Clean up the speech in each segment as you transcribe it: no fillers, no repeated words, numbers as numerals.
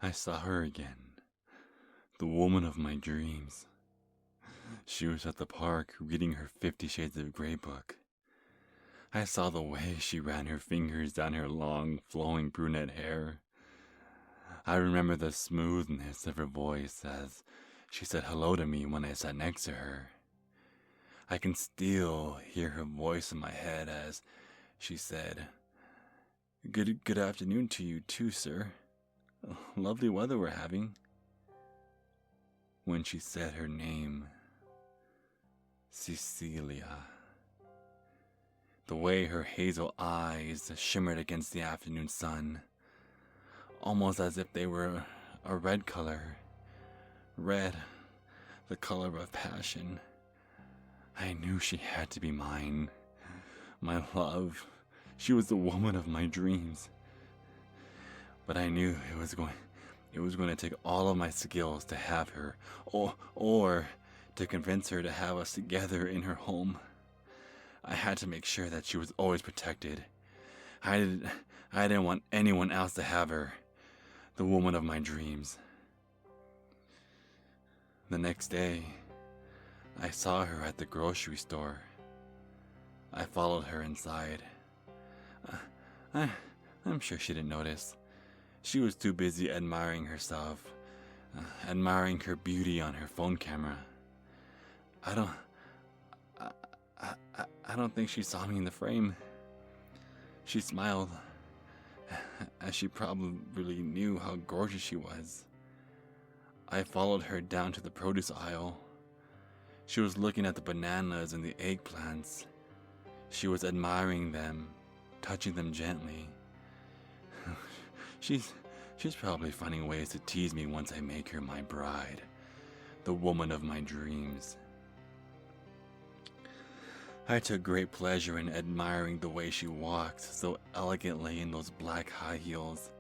I saw her again, the woman of my dreams. She was at the park reading her 50 Shades of Grey book. I saw the way she ran her fingers down her long, flowing brunette hair. I remember the smoothness of her voice as she said hello to me when I sat next to her. I can still hear her voice in my head as she said, Good afternoon to you too, sir. Lovely weather we're having." When she said her name, Cecilia, the way her hazel eyes shimmered against the afternoon sun, almost as if they were a red color. Red, the color of passion. I knew she had to be mine. My love. She was the woman of my dreams. But I knew it was going to take all of my skills to have her, or to convince her to have us together in her home. I had to make sure that she was always protected. I didn't want anyone else to have her, the woman of my dreams. The next day, I saw her at the grocery store. I followed her inside. I'm sure she didn't notice. She was too busy admiring herself, admiring her beauty on her phone camera. I don't think she saw me in the frame. She smiled, as she probably knew how gorgeous she was. I followed her down to the produce aisle. She was looking at the bananas and the eggplants. She was admiring them, touching them gently. She's probably finding ways to tease me once I make her my bride, the woman of my dreams. I took great pleasure in admiring the way she walked so elegantly in those black high heels.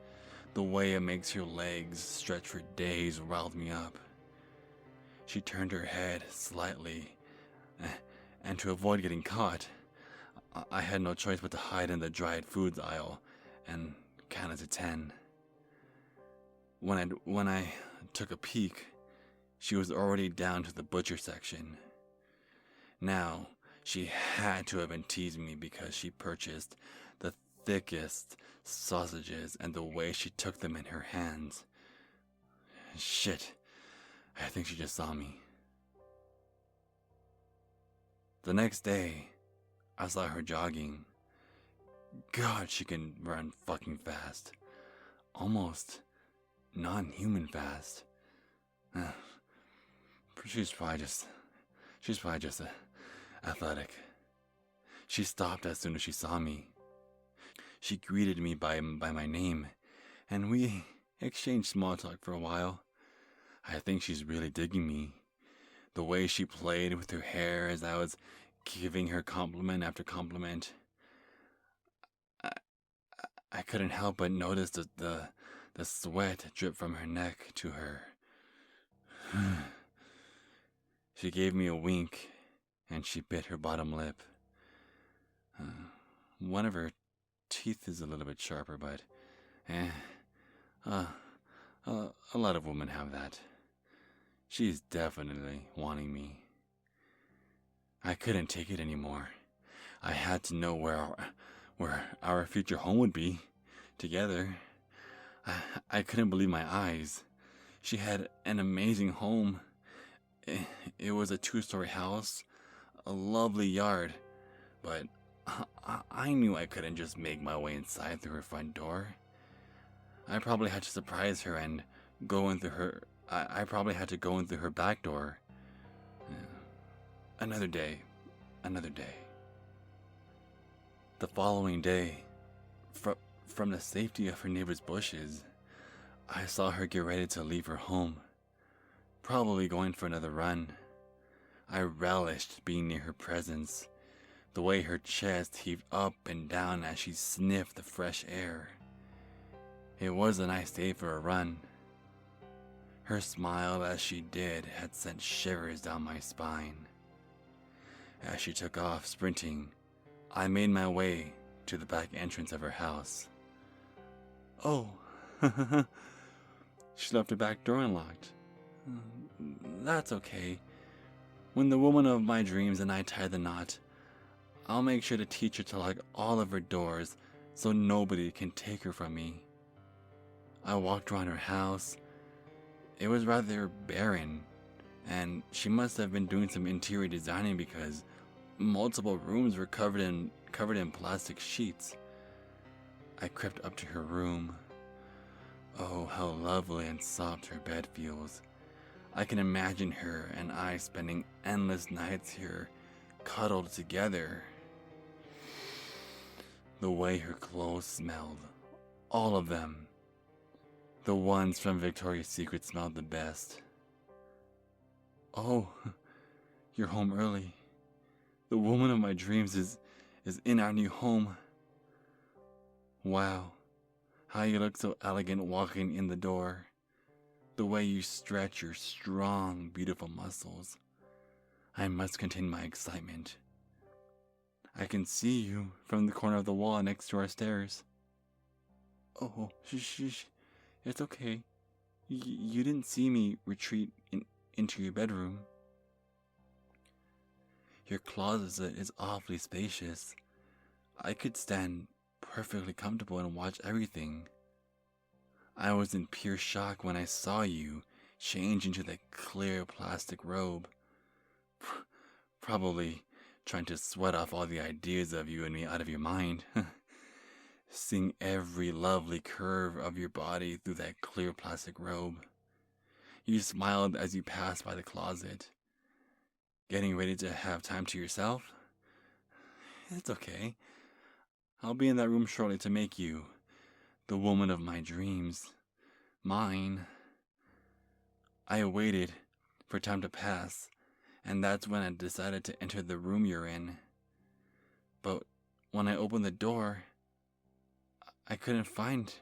The way it makes her legs stretch for days riled me up. She turned her head slightly, and to avoid getting caught, I had no choice but to hide in the dried foods aisle and count to 10. When I took a peek, she was already down to the butcher section. Now, she had to have been teasing me because she purchased the thickest sausages and the way she took them in her hands. Shit, I think she just saw me. The next day, I saw her jogging. God, she can run fucking fast. Almost non-human fast. She's probably just athletic. She stopped as soon as she saw me. She greeted me by my name, and we exchanged small talk for a while. I think she's really digging me. The way she played with her hair as I was giving her compliment after compliment. I couldn't help but notice the sweat drip from her neck to her. She gave me a wink, and she bit her bottom lip. One of her teeth is a little bit sharper, but a lot of women have that. She's definitely wanting me. I couldn't take it anymore. I had to know where our future home would be, together. I couldn't believe my eyes. She had an amazing home. It was a 2-story house, a lovely yard, but I knew I couldn't just make my way inside through her front door. I probably had to surprise her and go in through her. I probably had to go in through her back door. Another day. The following day, from the safety of her neighbor's bushes, I saw her get ready to leave her home, probably going for another run. I relished being near her presence, the way her chest heaved up and down as she sniffed the fresh air. It was a nice day for a run. Her smile as she did had sent shivers down my spine. As she took off sprinting, I made my way to the back entrance of her house. "Oh," She left her back door unlocked. That's okay. When the woman of my dreams and I tie the knot, I'll make sure to teach her to lock all of her doors so nobody can take her from me. I walked around her house. It was rather barren, and she must have been doing some interior designing because multiple rooms were covered in plastic sheets. I crept up to her room. Oh, how lovely and soft her bed feels. I can imagine her and I spending endless nights here, cuddled together. The way her clothes smelled, all of them. The ones from Victoria's Secret smelled the best. Oh, you're home early. The woman of my dreams is in our new home. Wow, how you look so elegant walking in the door. The way you stretch your strong, beautiful muscles. I must contain my excitement. I can see you from the corner of the wall next to our stairs. Oh, shh. It's okay. You didn't see me retreat into your bedroom. Your closet is awfully spacious. I could stand perfectly comfortable and watch everything. I was in pure shock when I saw you change into that clear plastic robe. Probably trying to sweat off all the ideas of you and me out of your mind. Seeing every lovely curve of your body through that clear plastic robe. You smiled as you passed by the closet. Getting ready to have time to yourself? It's okay. I'll be in that room shortly to make you the woman of my dreams. Mine. I waited for time to pass, and that's when I decided to enter the room you're in. But when I opened the door, I couldn't find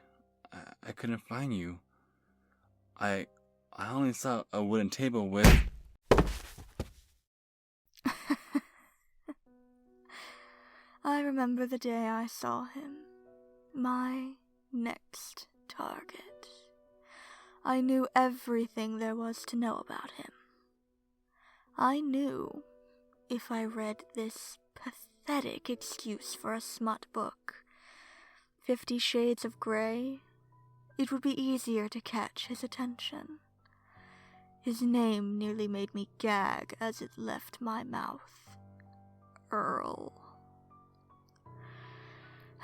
you. I only saw a wooden table with... I remember the day I saw him. My next target. I knew everything there was to know about him. I knew if I read this pathetic excuse for a smut book, 50 Shades of Grey, it would be easier to catch his attention. His name nearly made me gag as it left my mouth. Earl.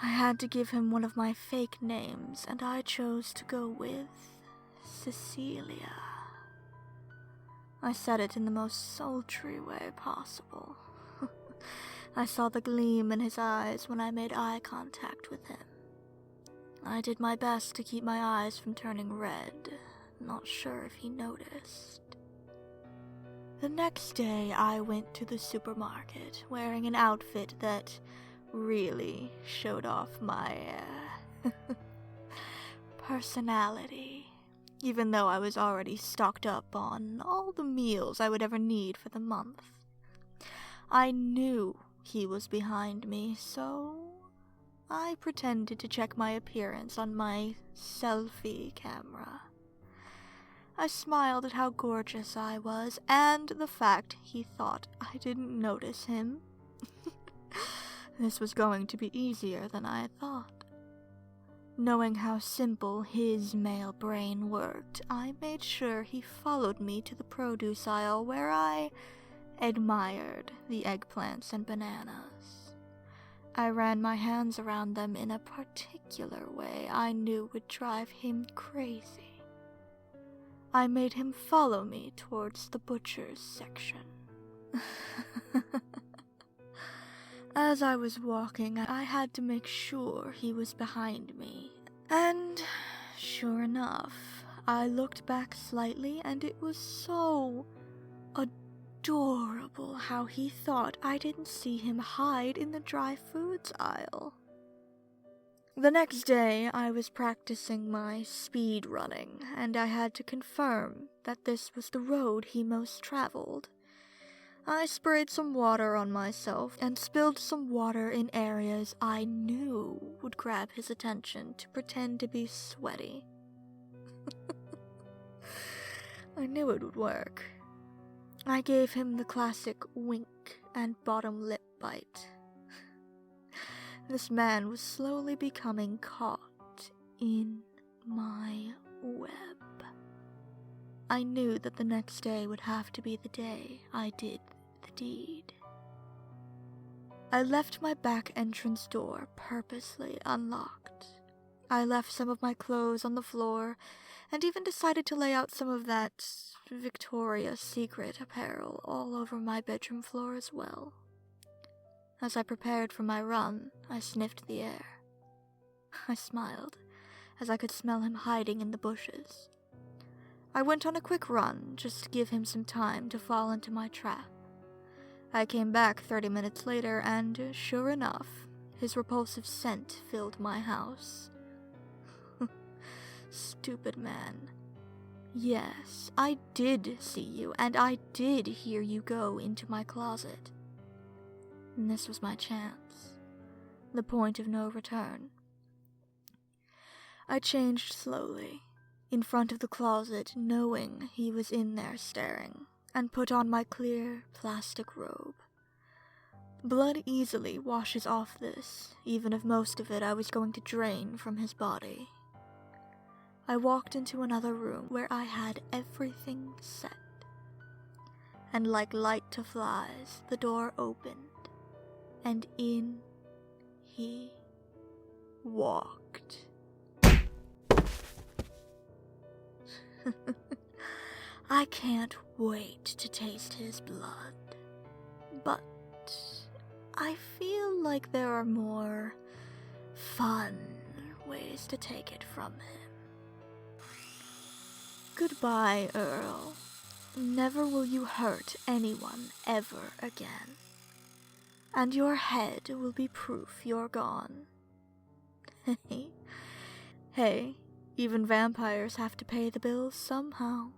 I had to give him one of my fake names, and I chose to go with Cecilia. I said it in the most sultry way possible. I saw the gleam in his eyes when I made eye contact with him. I did my best to keep my eyes from turning red, not sure if he noticed. The next day, I went to the supermarket wearing an outfit that really showed off my personality, even though I was already stocked up on all the meals I would ever need for the month. I knew he was behind me, so I pretended to check my appearance on my selfie camera. I smiled at how gorgeous I was, and the fact he thought I didn't notice him. This was going to be easier than I thought. Knowing how simple his male brain worked, I made sure he followed me to the produce aisle where I admired the eggplants and bananas. I ran my hands around them in a particular way I knew would drive him crazy. I made him follow me towards the butcher's section. As I was walking, I had to make sure he was behind me. And sure enough, I looked back slightly, and it was so adorable how he thought I didn't see him hide in the dry foods aisle. The next day, I was practicing my speed running, and I had to confirm that this was the road he most traveled. I sprayed some water on myself and spilled some water in areas I knew would grab his attention to pretend to be sweaty. I knew it would work. I gave him the classic wink and bottom lip bite. This man was slowly becoming caught in my web. I knew that the next day would have to be the day I did the deed. I left my back entrance door purposely unlocked. I left some of my clothes on the floor, and even decided to lay out some of that Victoria's Secret apparel all over my bedroom floor as well. As I prepared for my run, I sniffed the air. I smiled, as I could smell him hiding in the bushes. I went on a quick run, just to give him some time to fall into my trap. I came back 30 minutes later, and sure enough, his repulsive scent filled my house. Stupid man. Yes, I did see you, and I did hear you go into my closet. And this was my chance. The point of no return. I changed slowly, in front of the closet, knowing he was in there staring, and put on my clear plastic robe. Blood easily washes off this, even if most of it I was going to drain from his body. I walked into another room where I had everything set. And like light to flies, the door opened, and in he walked. I can't wait to taste his blood, but I feel like there are more fun ways to take it from him. Goodbye, Earl. Never will you hurt anyone ever again. And your head will be proof you're gone. Hey, even vampires have to pay the bills somehow.